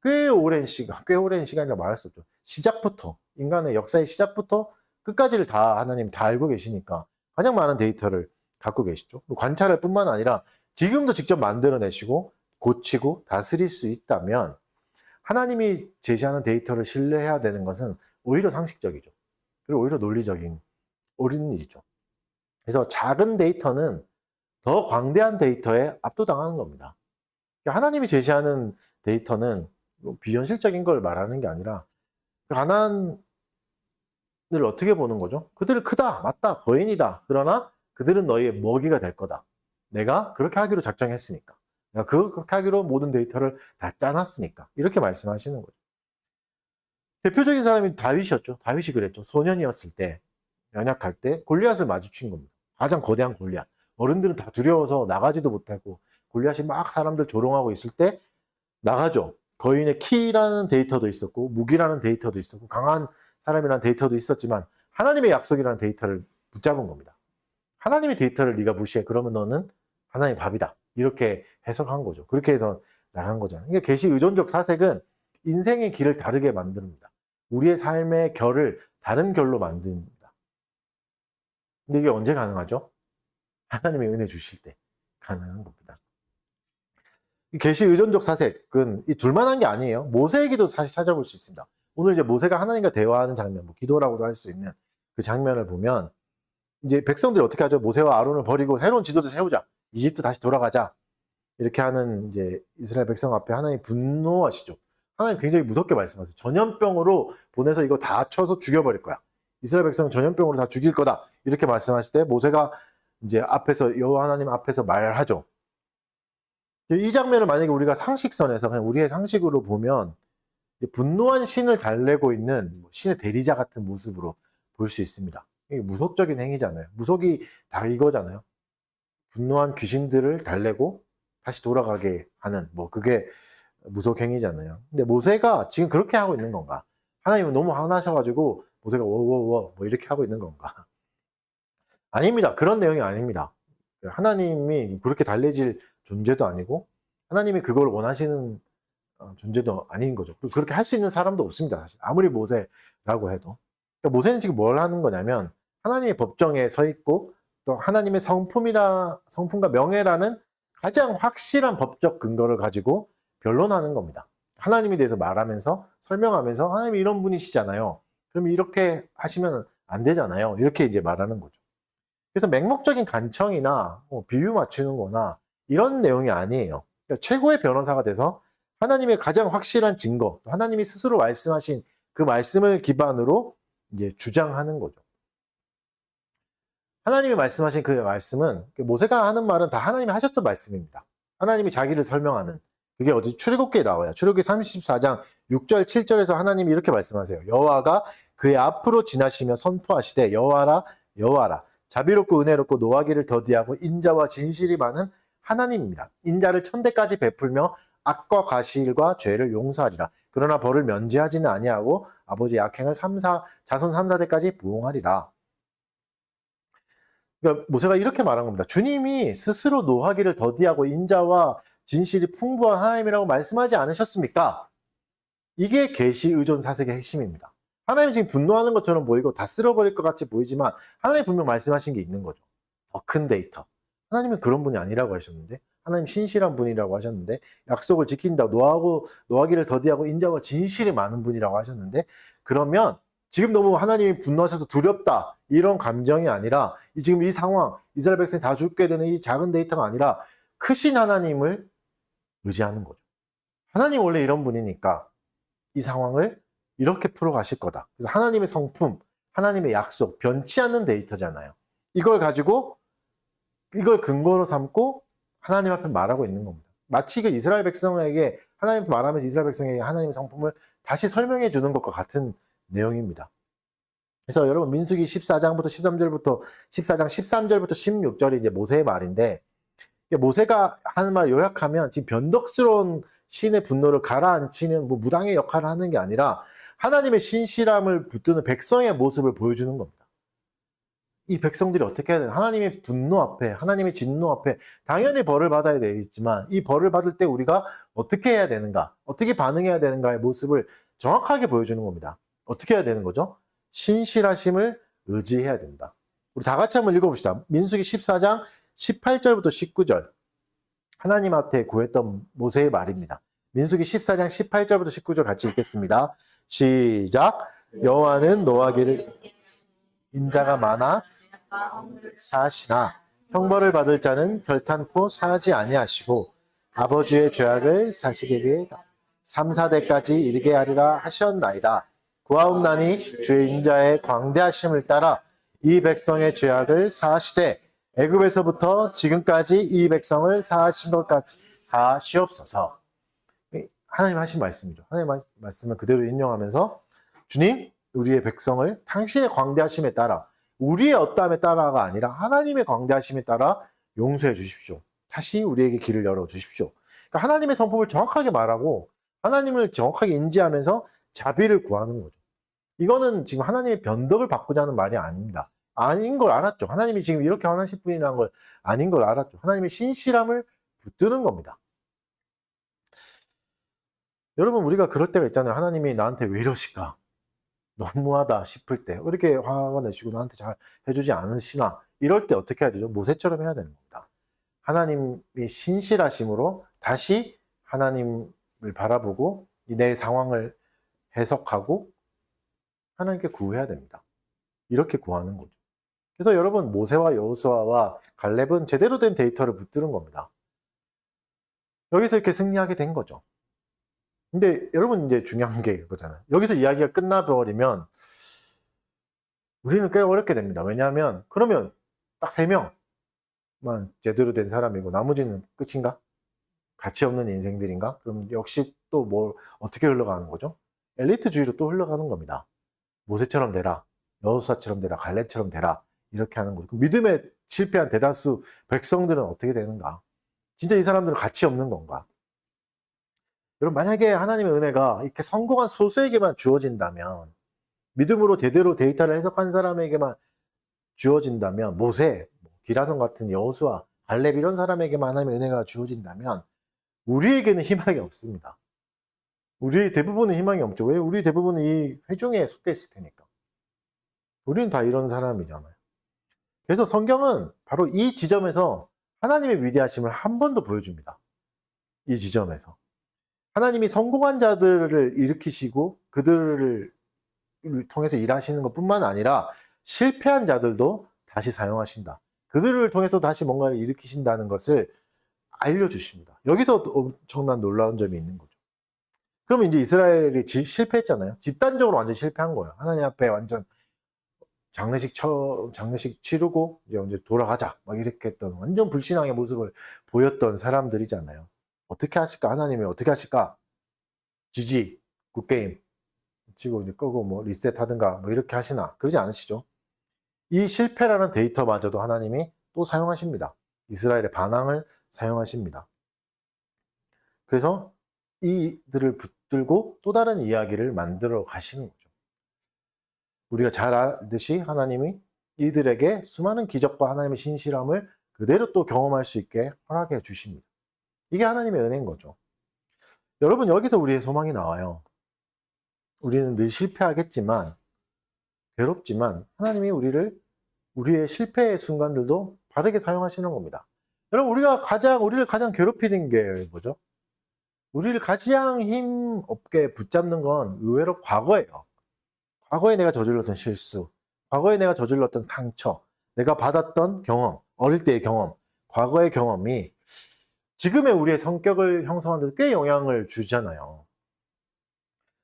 꽤 오랜 시간이라고 말할 수 없죠. 시작부터, 인간의 역사의 시작부터 끝까지를 다 하나님 다 알고 계시니까 가장 많은 데이터를 갖고 계시죠. 관찰할 뿐만 아니라 지금도 직접 만들어내시고 고치고 다스릴 수 있다면 하나님이 제시하는 데이터를 신뢰해야 되는 것은 오히려 상식적이죠. 그리고 오히려 논리적인 옳은 일이죠. 그래서 작은 데이터는 더 광대한 데이터에 압도당하는 겁니다. 하나님이 제시하는 데이터는 비현실적인 걸 말하는 게 아니라 가나안을 어떻게 보는 거죠? 그들은 크다, 맞다, 거인이다. 그러나 그들은 너희의 먹이가 될 거다. 내가 그렇게 하기로 작정했으니까. 내가 그렇게 하기로 모든 데이터를 다 짜놨으니까. 이렇게 말씀하시는 거죠. 대표적인 사람이 다윗이었죠. 다윗이 그랬죠. 소년이었을 때, 연약할 때 골리앗을 마주친 겁니다. 가장 거대한 골리앗. 어른들은 다 두려워서 나가지도 못하고 골리앗이 막 사람들 조롱하고 있을 때 나가죠. 거인의 키라는 데이터도 있었고 무기라는 데이터도 있었고 강한 사람이라는 데이터도 있었지만 하나님의 약속이라는 데이터를 붙잡은 겁니다. 하나님의 데이터를 네가 무시해. 그러면 너는 하나님 밥이다. 이렇게 해석한 거죠. 그렇게 해서 나간 거잖아요. 그러니까 계시 의존적 사색은 인생의 길을 다르게 만듭니다. 우리의 삶의 결을 다른 결로 만듭니다. 근데 이게 언제 가능하죠? 하나님의 은혜 주실 때 가능한 겁니다. 계시 의존적 사색은 이 둘만 한 게 아니에요. 모세에게도 사실 찾아볼 수 있습니다. 오늘 이제 모세가 하나님과 대화하는 장면, 뭐 기도라고도 할 수 있는 그 장면을 보면 이제 백성들이 어떻게 하죠? 모세와 아론을 버리고 새로운 지도를 세우자. 이집트 다시 돌아가자. 이렇게 하는 이제 이스라엘 백성 앞에 하나님 분노하시죠. 하나님 굉장히 무섭게 말씀하세요. 전염병으로 보내서 이거 다 쳐서 죽여버릴 거야. 이스라엘 백성은 전염병으로 다 죽일 거다. 이렇게 말씀하실 때 모세가 이제 앞에서 여호와 하나님 앞에서 말하죠. 이 장면을 만약에 우리가 상식선에서 그냥 우리의 상식으로 보면 분노한 신을 달래고 있는 신의 대리자 같은 모습으로 볼 수 있습니다. 이게 무속적인 행위잖아요. 무속이 다 이거잖아요. 분노한 귀신들을 달래고 다시 돌아가게 하는 뭐 그게 무속 행위잖아요. 근데 모세가 지금 그렇게 하고 있는 건가? 하나님은 너무 화나셔가지고 모세가 워워워 뭐 이렇게 하고 있는 건가? 아닙니다. 그런 내용이 아닙니다. 하나님이 그렇게 달래질 존재도 아니고 하나님이 그걸 원하시는 존재도 아닌 거죠. 그리고 그렇게 할 수 있는 사람도 없습니다. 사실 아무리 모세라고 해도. 그러니까 모세는 지금 뭘 하는 거냐면 하나님의 법정에 서 있고 또 하나님의 성품과 명예라는 가장 확실한 법적 근거를 가지고 변론하는 겁니다. 하나님에 대해서 말하면서 설명하면서 하나님이 이런 분이시잖아요. 그럼 이렇게 하시면 안 되잖아요. 이렇게 이제 말하는 거죠. 그래서 맹목적인 간청이나 비유 맞추는 거나 이런 내용이 아니에요. 그러니까 최고의 변호사가 돼서 하나님의 가장 확실한 증거, 하나님이 스스로 말씀하신 그 말씀을 기반으로 이제 주장하는 거죠. 하나님이 말씀하신 그 말씀은 모세가 하는 말은 다 하나님이 하셨던 말씀입니다. 하나님이 자기를 설명하는 그게 어디 출애굽기에 나와요. 출애굽기 34장 6절 7절에서 하나님이 이렇게 말씀하세요. 여호와가 그의 앞으로 지나시며 선포하시되 여호와라 여호와라 자비롭고 은혜롭고 노하기를 더디하고 인자와 진실이 많은 하나님입니다. 인자를 천대까지 베풀며 악과 과실과 죄를 용서하리라. 그러나 벌을 면제하지는 아니하고 아버지의 악행을 자손 3, 4대까지 보응하리라. 그러니까 모세가 이렇게 말한 겁니다. 주님이 스스로 노하기를 더디하고 인자와 진실이 풍부한 하나님이라고 말씀하지 않으셨습니까? 이게 계시 의존 사색의 핵심입니다. 하나님 지금 분노하는 것처럼 보이고 다 쓸어버릴 것 같이 보이지만 하나님 분명 말씀하신 게 있는 거죠. 더 큰 데이터. 하나님은 그런 분이 아니라고 하셨는데 하나님 신실한 분이라고 하셨는데 약속을 지킨다. 노하기를 더디하고 인자와 진실이 많은 분이라고 하셨는데 그러면 지금 너무 하나님이 분노하셔서 두렵다. 이런 감정이 아니라 지금 이 상황, 이스라엘 백성이 다 죽게 되는 이 작은 데이터가 아니라 크신 하나님을 의지하는 거죠. 하나님 원래 이런 분이니까 이 상황을 이렇게 풀어가실 거다. 그래서 하나님의 성품, 하나님의 약속, 변치 않는 데이터잖아요. 이걸 가지고 이걸 근거로 삼고 하나님 앞에 말하고 있는 겁니다. 마치 그 이스라엘 백성에게 하나님 앞에 말하면서 이스라엘 백성에게 하나님의 성품을 다시 설명해 주는 것과 같은 내용입니다. 그래서 여러분 민수기 14장부터 13절부터 14장 13절부터 16절이 이제 모세의 말인데 모세가 하는 말 요약하면 지금 변덕스러운 신의 분노를 가라앉히는 뭐 무당의 역할을 하는 게 아니라 하나님의 신실함을 붙드는 백성의 모습을 보여주는 겁니다. 이 백성들이 어떻게 해야 되나? 하나님의 분노 앞에, 하나님의 진노 앞에 당연히 벌을 받아야 되겠지만 이 벌을 받을 때 우리가 어떻게 해야 되는가? 어떻게 반응해야 되는가의 모습을 정확하게 보여주는 겁니다. 어떻게 해야 되는 거죠? 신실하심을 의지해야 된다. 우리 다 같이 한번 읽어봅시다. 민수기 14장 18절부터 19절. 하나님 앞에 구했던 모세의 말입니다. 민수기 14장 18절부터 19절 같이 읽겠습니다. 시작. 여호와는 노하기를 인자가 많아 사하시나 형벌을 받을 자는 결탄코 사하지 아니하시고 아버지의 죄악을 사시게 위해 3, 4대까지 이르게 하리라 하셨나이다. 구하옵나니 주의 인자의 광대하심을 따라 이 백성의 죄악을 사하시되 애굽에서부터 지금까지 이 백성을 사하신 것 같이 사하시옵소서. 하나님 하신 말씀이죠. 하나님 말씀을 그대로 인용하면서 주님, 우리의 백성을 당신의 광대하심에 따라 우리의 어떠함에 따라가 아니라 하나님의 광대하심에 따라 용서해 주십시오. 다시 우리에게 길을 열어 주십시오. 그러니까 하나님의 성품을 정확하게 말하고 하나님을 정확하게 인지하면서 자비를 구하는 거죠. 이거는 지금 하나님의 변덕을 바꾸자는 말이 아닙니다. 아닌 걸 알았죠. 하나님이 지금 이렇게 화나실 분이라는 걸 아닌 걸 알았죠. 하나님의 신실함을 붙드는 겁니다. 여러분, 우리가 그럴 때가 있잖아요. 하나님이 나한테 왜 이러실까? 너무하다 싶을 때, 왜 이렇게 화가 내시고 나한테 잘 해주지 않으시나? 이럴 때 어떻게 해야 되죠? 모세처럼 해야 되는 겁니다. 하나님이 신실하심으로 다시 하나님을 바라보고 내 상황을 해석하고 하나님께 구해야 됩니다. 이렇게 구하는 거죠. 그래서 여러분, 모세와 여호수아와 갈렙은 제대로 된 데이터를 붙드는 겁니다. 여기서 이렇게 승리하게 된 거죠. 근데 여러분, 이제 중요한 게 그거잖아요. 여기서 이야기가 끝나버리면 우리는 꽤 어렵게 됩니다. 왜냐하면 그러면 딱 3명만 제대로 된 사람이고 나머지는 끝인가? 가치 없는 인생들인가? 그럼 역시 또 뭘 어떻게 흘러가는 거죠? 엘리트주의로 또 흘러가는 겁니다. 모세처럼 되라, 여호수아처럼 되라, 갈렙처럼 되라, 이렇게 하는 거죠. 믿음에 실패한 대다수 백성들은 어떻게 되는가? 진짜 이 사람들은 가치 없는 건가? 여러분, 만약에 하나님의 은혜가 이렇게 성공한 소수에게만 주어진다면, 믿음으로 제대로 데이터를 해석한 사람에게만 주어진다면, 모세, 기라성 같은 여호수아, 갈렙 이런 사람에게만 하나님의 은혜가 주어진다면 우리에게는 희망이 없습니다. 우리 대부분은 희망이 없죠. 왜? 우리 대부분은 이 회중에 속해 있을 테니까. 우리는 다 이런 사람이잖아요. 그래서 성경은 바로 이 지점에서 하나님의 위대하심을 한 번 더 보여줍니다. 이 지점에서. 하나님이 성공한 자들을 일으키시고 그들을 통해서 일하시는 것뿐만 아니라 실패한 자들도 다시 사용하신다. 그들을 통해서 다시 뭔가를 일으키신다는 것을 알려주십니다. 여기서 엄청난 놀라운 점이 있는 거죠. 그러면 이제 이스라엘이 실패했잖아요. 집단적으로 완전 실패한 거예요. 하나님 앞에 완전 장례식 치르고 이제 돌아가자 막 이렇게 했던 완전 불신앙의 모습을 보였던 사람들이잖아요. 어떻게 하실까? 하나님이 어떻게 하실까? GG, 굿게임 치고 이제 끄고 뭐 리셋 하든가 뭐 이렇게 하시나? 그러지 않으시죠? 이 실패라는 데이터마저도 하나님이 또 사용하십니다. 이스라엘의 반항을 사용하십니다. 그래서 이들을 붙들고 또 다른 이야기를 만들어 가시는 거죠. 우리가 잘 알듯이 하나님이 이들에게 수많은 기적과 하나님의 신실함을 그대로 또 경험할 수 있게 허락해 주십니다. 이게 하나님의 은혜인 거죠. 여러분, 여기서 우리의 소망이 나와요. 우리는 늘 실패하겠지만, 괴롭지만 하나님이 우리의 실패의 순간들도 바르게 사용하시는 겁니다. 여러분, 우리를 가장 괴롭히는 게 뭐죠? 우리를 가장 힘없게 붙잡는 건 의외로 과거예요. 과거에 내가 저질렀던 실수, 과거에 내가 저질렀던 상처, 내가 받았던 경험, 어릴 때의 경험, 과거의 경험이 지금의 우리의 성격을 형성하는 데 꽤 영향을 주잖아요.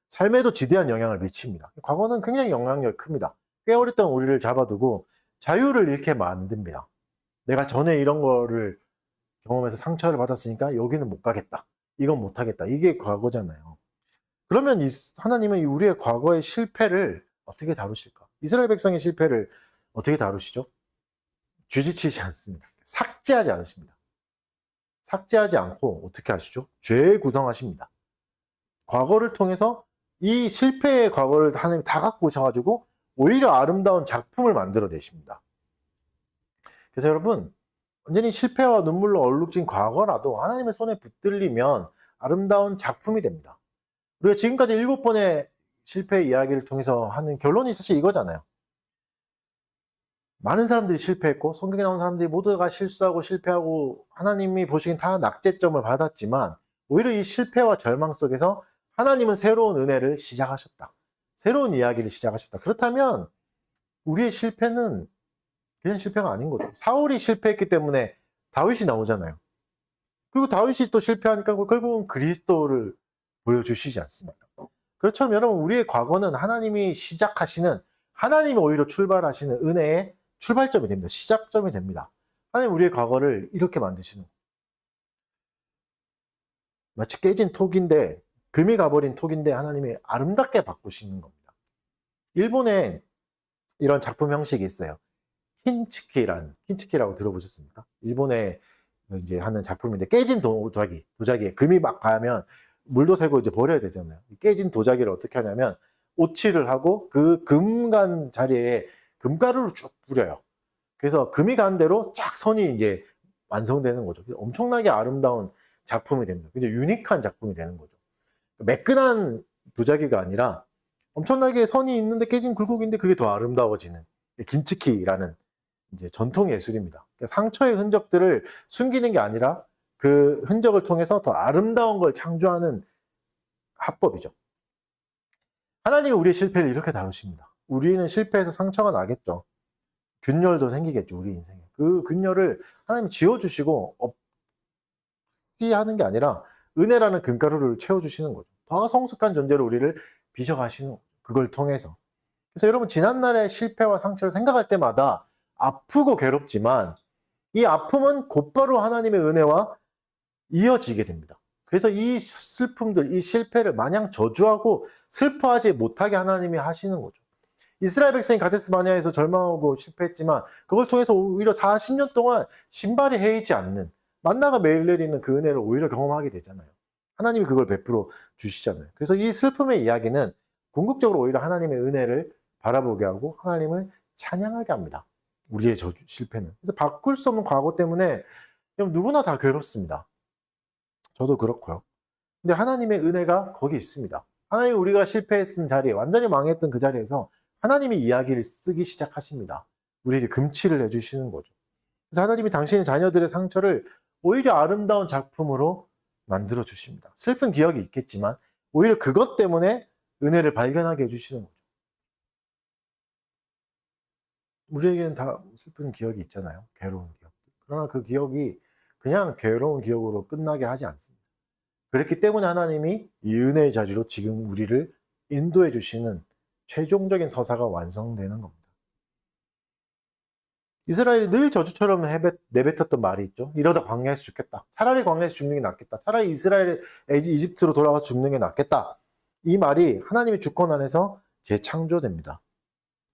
삶에도 지대한 영향을 미칩니다. 과거는 굉장히 영향력이 큽니다. 꽤 오랫동안 우리를 잡아두고 자유를 잃게 만듭니다. 내가 전에 이런 거를 경험해서 상처를 받았으니까 여기는 못 가겠다. 이건 못 하겠다. 이게 과거잖아요. 그러면 하나님은 우리의 과거의 실패를 어떻게 다루실까? 이스라엘 백성의 실패를 어떻게 다루시죠? 쥐지치지 않습니다. 삭제하지 않으십니다. 삭제하지 않고 어떻게 하시죠? 죄에 구성하십니다. 과거를 통해서 이 실패의 과거를 하나님 다 갖고 오셔가지고 오히려 아름다운 작품을 만들어내십니다. 그래서 여러분, 완전히 실패와 눈물로 얼룩진 과거라도 하나님의 손에 붙들리면 아름다운 작품이 됩니다. 우리가 지금까지 7번의 실패 이야기를 통해서 하는 결론이 사실 이거잖아요. 많은 사람들이 실패했고 성경에 나온 사람들이 모두가 실수하고 실패하고 하나님이 보시기엔 다 낙제점을 받았지만 오히려 이 실패와 절망 속에서 하나님은 새로운 은혜를 시작하셨다. 새로운 이야기를 시작하셨다. 그렇다면 우리의 실패는 그냥 실패가 아닌 거죠. 사울이 실패했기 때문에 다윗이 나오잖아요. 그리고 다윗이 또 실패하니까 결국은 그리스도를 보여주시지 않습니까? 그렇죠. 여러분, 우리의 과거는 하나님이 시작하시는, 하나님이 오히려 출발하시는 은혜의 출발점이 됩니다. 시작점이 됩니다. 하나님 우리의 과거를 이렇게 만드시는 거예요. 마치 깨진 톡인데, 금이 가버린 톡인데 하나님이 아름답게 바꾸시는 겁니다. 일본에 이런 작품 형식이 있어요. 킨츠키라고 들어보셨습니까? 일본에 이제 하는 작품인데, 깨진 도자기에 금이 막 가면 물도 새고 이제 버려야 되잖아요. 깨진 도자기를 어떻게 하냐면 오칠을 하고 그 금 간 자리에 금가루를 쭉 뿌려요. 그래서 금이 간 대로 쫙 선이 이제 완성되는 거죠. 엄청나게 아름다운 작품이 됩니다. 굉장히 유니크한 작품이 되는 거죠. 매끈한 도자기가 아니라 엄청나게 선이 있는데 깨진 굴곡인데 그게 더 아름다워지는 긴츠키라는 이제 전통 예술입니다. 그러니까 상처의 흔적들을 숨기는 게 아니라 그 흔적을 통해서 더 아름다운 걸 창조하는 화법이죠. 하나님이 우리의 실패를 이렇게 다루십니다. 우리는 실패해서 상처가 나겠죠. 균열도 생기겠죠, 우리 인생에. 그 균열을 하나님이 지워주시고 없이 하는 게 아니라 은혜라는 금가루를 채워주시는 거죠. 더 성숙한 존재로 우리를 빚어가시는 거죠. 그걸 통해서. 그래서 여러분, 지난날의 실패와 상처를 생각할 때마다 아프고 괴롭지만 이 아픔은 곧바로 하나님의 은혜와 이어지게 됩니다. 그래서 이 슬픔들, 이 실패를 마냥 저주하고 슬퍼하지 못하게 하나님이 하시는 거죠. 이스라엘 백성이 가데스 바네아에서 절망하고 실패했지만 그걸 통해서 오히려 40년 동안 신발이 헤이지 않는, 만나가 매일 내리는 그 은혜를 오히려 경험하게 되잖아요. 하나님이 그걸 베풀어 주시잖아요. 그래서 이 슬픔의 이야기는 궁극적으로 오히려 하나님의 은혜를 바라보게 하고 하나님을 찬양하게 합니다. 우리의 저주, 실패는. 그래서 바꿀 수 없는 과거 때문에 누구나 다 괴롭습니다. 저도 그렇고요. 근데 하나님의 은혜가 거기 있습니다. 하나님이 우리가 실패했던 자리에, 완전히 망했던 그 자리에서 하나님이 이야기를 쓰기 시작하십니다. 우리에게 금치를 해주시는 거죠. 그래서 하나님이 당신의 자녀들의 상처를 오히려 아름다운 작품으로 만들어 주십니다. 슬픈 기억이 있겠지만 오히려 그것 때문에 은혜를 발견하게 해주시는 거죠. 우리에게는 다 슬픈 기억이 있잖아요. 괴로운 기억. 그러나 그 기억이 그냥 괴로운 기억으로 끝나게 하지 않습니다. 그렇기 때문에 하나님이 이 은혜의 자리로 지금 우리를 인도해 주시는 최종적인 서사가 완성되는 겁니다. 이스라엘이 늘 저주처럼 내뱉었던 말이 있죠. 이러다 광야에서 죽겠다. 차라리 광야에서 죽는 게 낫겠다. 차라리 이스라엘 이집트로 돌아가서 죽는 게 낫겠다. 이 말이 하나님의 주권 안에서 재창조됩니다.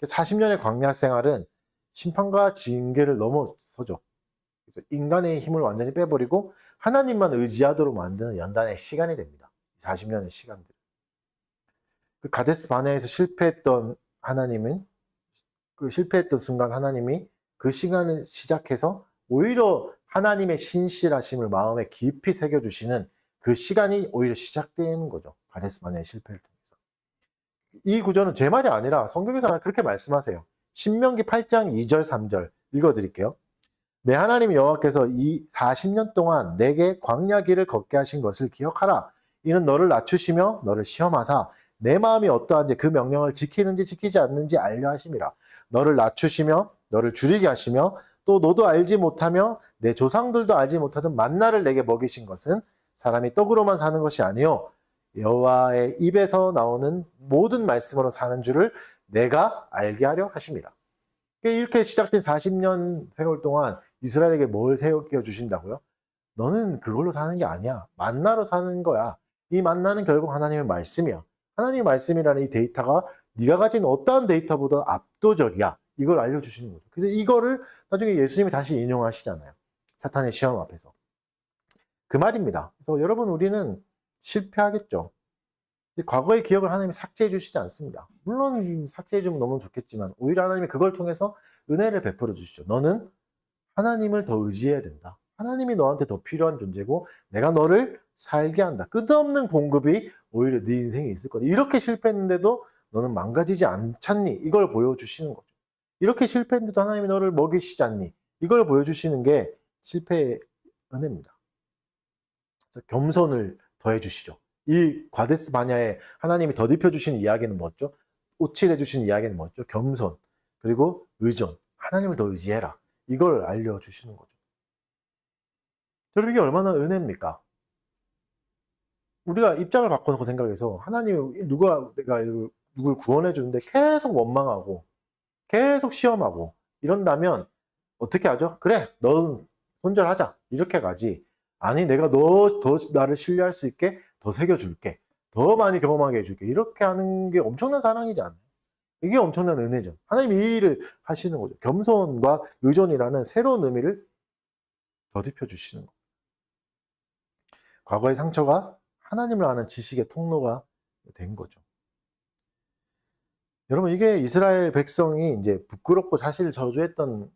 40년의 광야 생활은 심판과 징계를 넘어서죠. 그래서 인간의 힘을 완전히 빼버리고 하나님만 의지하도록 만드는 연단의 시간이 됩니다. 40년의 시간들. 그 가데스 바네아에서 실패했던 하나님은, 그 실패했던 순간 하나님이 그 시간을 시작해서 오히려 하나님의 신실하심을 마음에 깊이 새겨주시는 그 시간이 오히려 시작되는 거죠. 가데스 바네아의 실패를 통해서. 이 구절은 제 말이 아니라 성경에서 그렇게 말씀하세요. 신명기 8장 2절 3절 읽어드릴게요. 내 하나님 여호와께서 이 40년 동안 내게 광야 길을 걷게 하신 것을 기억하라. 이는 너를 낮추시며 너를 시험하사 내 마음이 어떠한지 그 명령을 지키는지 지키지 않는지 알려 하심이라. 너를 낮추시며 너를 줄이게 하시며 또 너도 알지 못하며 내 조상들도 알지 못하던 만나를 내게 먹이신 것은 사람이 떡으로만 사는 것이 아니요 여호와의 입에서 나오는 모든 말씀으로 사는 줄을 내가 알게 하려 하심이라. 이렇게 시작된 40년 세월 동안 이스라엘에게 뭘 새겨 주신다고요? 너는 그걸로 사는 게 아니야. 만나로 사는 거야. 이 만나는 결국 하나님의 말씀이야. 하나님의 말씀이라는 이 데이터가 네가 가진 어떠한 데이터보다 압도적이야. 이걸 알려주시는 거죠. 그래서 이거를 나중에 예수님이 다시 인용하시잖아요. 사탄의 시험 앞에서. 그 말입니다. 그래서 여러분, 우리는 실패하겠죠. 과거의 기억을 하나님이 삭제해 주시지 않습니다. 물론 삭제해 주면 너무 좋겠지만 오히려 하나님이 그걸 통해서 은혜를 베풀어 주시죠. 너는 하나님을 더 의지해야 된다. 하나님이 너한테 더 필요한 존재고 내가 너를 살게 한다. 끝없는 공급이 오히려 네 인생에 있을 거다. 이렇게 실패했는데도 너는 망가지지 않잖니? 이걸 보여주시는 거죠. 이렇게 실패했는데도 하나님이 너를 먹이시지 않니? 이걸 보여주시는 게 실패의 은혜입니다. 그래서 겸손을 더해 주시죠. 이 가데스 바네아에 하나님이 덧입혀 주신 이야기는 뭐죠? 오칠해 주신 이야기는 뭐죠? 겸손, 그리고 의존. 하나님을 더 의지해라. 이걸 알려주시는 거죠. 여러분, 이게 얼마나 은혜입니까? 우리가 입장을 바꿔놓고 생각해서 하나님이 내가 누굴 구원해 주는데 계속 원망하고 계속 시험하고 이런다면 어떻게 하죠? 그래, 넌 손절하자. 이렇게 가지. 아니, 내가 더 나를 신뢰할 수 있게 더 새겨줄게. 더 많이 경험하게 해줄게. 이렇게 하는 게 엄청난 사랑이지 않나요? 이게 엄청난 은혜죠. 하나님이 이 일을 하시는 거죠. 겸손과 의존이라는 새로운 의미를 더딥혀 주시는 거예요. 과거의 상처가 하나님을 아는 지식의 통로가 된 거죠. 여러분, 이게 이스라엘 백성이 이제 부끄럽고 사실 저주했던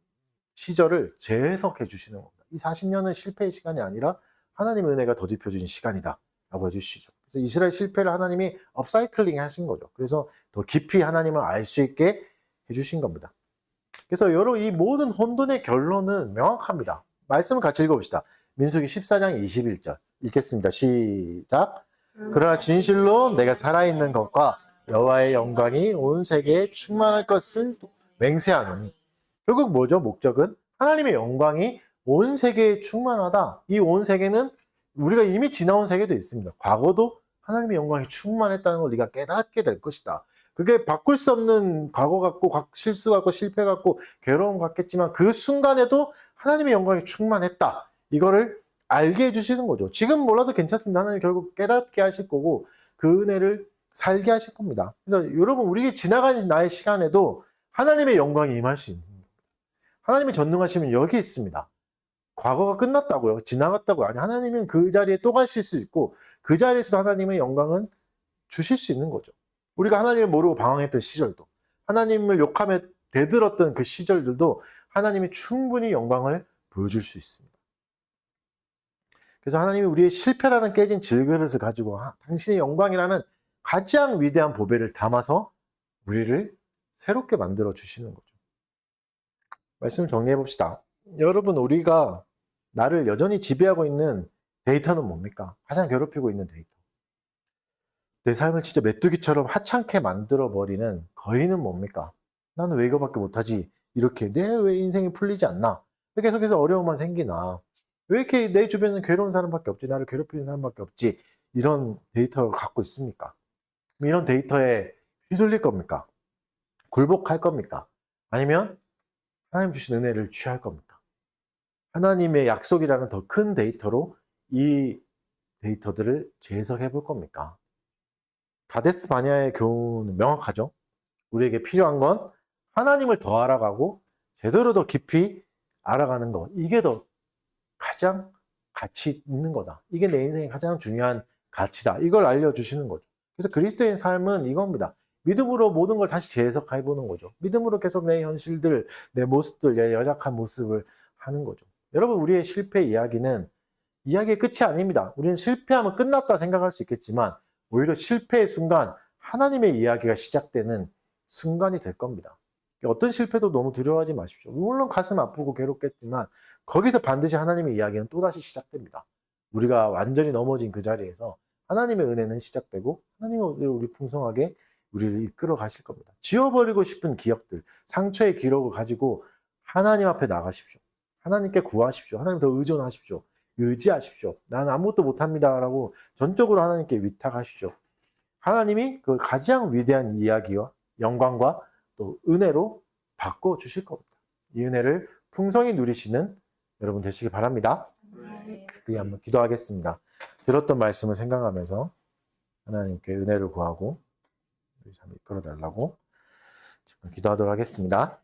시절을 재해석해 주시는 겁니다. 이 40년은 실패의 시간이 아니라 하나님의 은혜가 더딥혀 주신 시간이다 라고 해주시죠. 그래서 이스라엘 실패를 하나님이 업사이클링 하신 거죠. 그래서 더 깊이 하나님을 알 수 있게 해주신 겁니다. 그래서 여러분, 이 모든 혼돈의 결론은 명확합니다. 말씀을 같이 읽어봅시다. 민수기 14장 21절 읽겠습니다. 시작. 그러나 진실로 내가 살아있는 것과 여호와의 영광이 온 세계에 충만할 것을 맹세하노니. 결국 뭐죠? 목적은 하나님의 영광이 온 세계에 충만하다. 이 온 세계는 우리가 이미 지나온 세계도 있습니다. 과거도 하나님의 영광이 충만했다는 걸 네가 깨닫게 될 것이다. 그게 바꿀 수 없는 과거 같고 실수 같고 실패 같고 괴로움 같겠지만 그 순간에도 하나님의 영광이 충만했다. 이거를 알게 해주시는 거죠. 지금 몰라도 괜찮습니다. 하나님 결국 깨닫게 하실 거고 그 은혜를 살게 하실 겁니다. 그래서 여러분, 우리가 지나간 나의 시간에도 하나님의 영광이 임할 수 있는 겁니다. 하나님의 전능하심은 여기 있습니다. 과거가 끝났다고요? 지나갔다고요? 아니, 하나님은 그 자리에 또 가실 수 있고 그 자리에서도 하나님의 영광은 주실 수 있는 거죠. 우리가 하나님을 모르고 방황했던 시절도, 하나님을 욕하며 대들었던 그 시절들도 하나님이 충분히 영광을 보여줄 수 있습니다. 그래서 하나님이 우리의 실패라는 깨진 질그릇을 가지고 당신의 영광이라는 가장 위대한 보배를 담아서 우리를 새롭게 만들어 주시는 거죠. 말씀을 정리해 봅시다. 여러분, 우리가 나를 여전히 지배하고 있는 데이터는 뭡니까? 가장 괴롭히고 있는 데이터. 내 삶을 진짜 메뚜기처럼 하찮게 만들어버리는 거인은 뭡니까? 나는 왜 이거밖에 못하지? 이렇게 왜 인생이 풀리지 않나? 왜 계속해서 어려움만 생기나? 왜 이렇게 내 주변에는 괴로운 사람밖에 없지? 나를 괴롭히는 사람밖에 없지? 이런 데이터를 갖고 있습니까? 이런 데이터에 휘둘릴 겁니까? 굴복할 겁니까? 아니면 하나님 주신 은혜를 취할 겁니까? 하나님의 약속이라는 더 큰 데이터로 이 데이터들을 재해석해 볼 겁니까? 가데스 바네아의 교훈은 명확하죠. 우리에게 필요한 건 하나님을 더 알아가고 제대로 더 깊이 알아가는 것. 이게 더 가장 가치 있는 거다. 이게 내 인생의 가장 중요한 가치다. 이걸 알려주시는 거죠. 그래서 그리스도인 삶은 이겁니다. 믿음으로 모든 걸 다시 재해석해 보는 거죠. 믿음으로 계속 내 현실들, 내 모습들, 내 연약한 모습을 하는 거죠. 여러분, 우리의 실패 이야기는 이야기의 끝이 아닙니다. 우리는 실패하면 끝났다 생각할 수 있겠지만 오히려 실패의 순간 하나님의 이야기가 시작되는 순간이 될 겁니다. 어떤 실패도 너무 두려워하지 마십시오. 물론 가슴 아프고 괴롭겠지만 거기서 반드시 하나님의 이야기는 또다시 시작됩니다. 우리가 완전히 넘어진 그 자리에서 하나님의 은혜는 시작되고 하나님은 우리 풍성하게 우리를 이끌어 가실 겁니다. 지워버리고 싶은 기억들, 상처의 기록을 가지고 하나님 앞에 나가십시오. 하나님께 구하십시오. 하나님 더 의존하십시오. 의지하십시오. 나는 아무것도 못합니다 라고 전적으로 하나님께 위탁하십시오. 하나님이 그 가장 위대한 이야기와 영광과 또 은혜로 바꿔주실 겁니다. 이 은혜를 풍성히 누리시는 여러분 되시기 바랍니다. 우리 한번 기도하겠습니다. 들었던 말씀을 생각하면서 하나님께 은혜를 구하고 우리 참 이끌어 달라고 기도하도록 하겠습니다.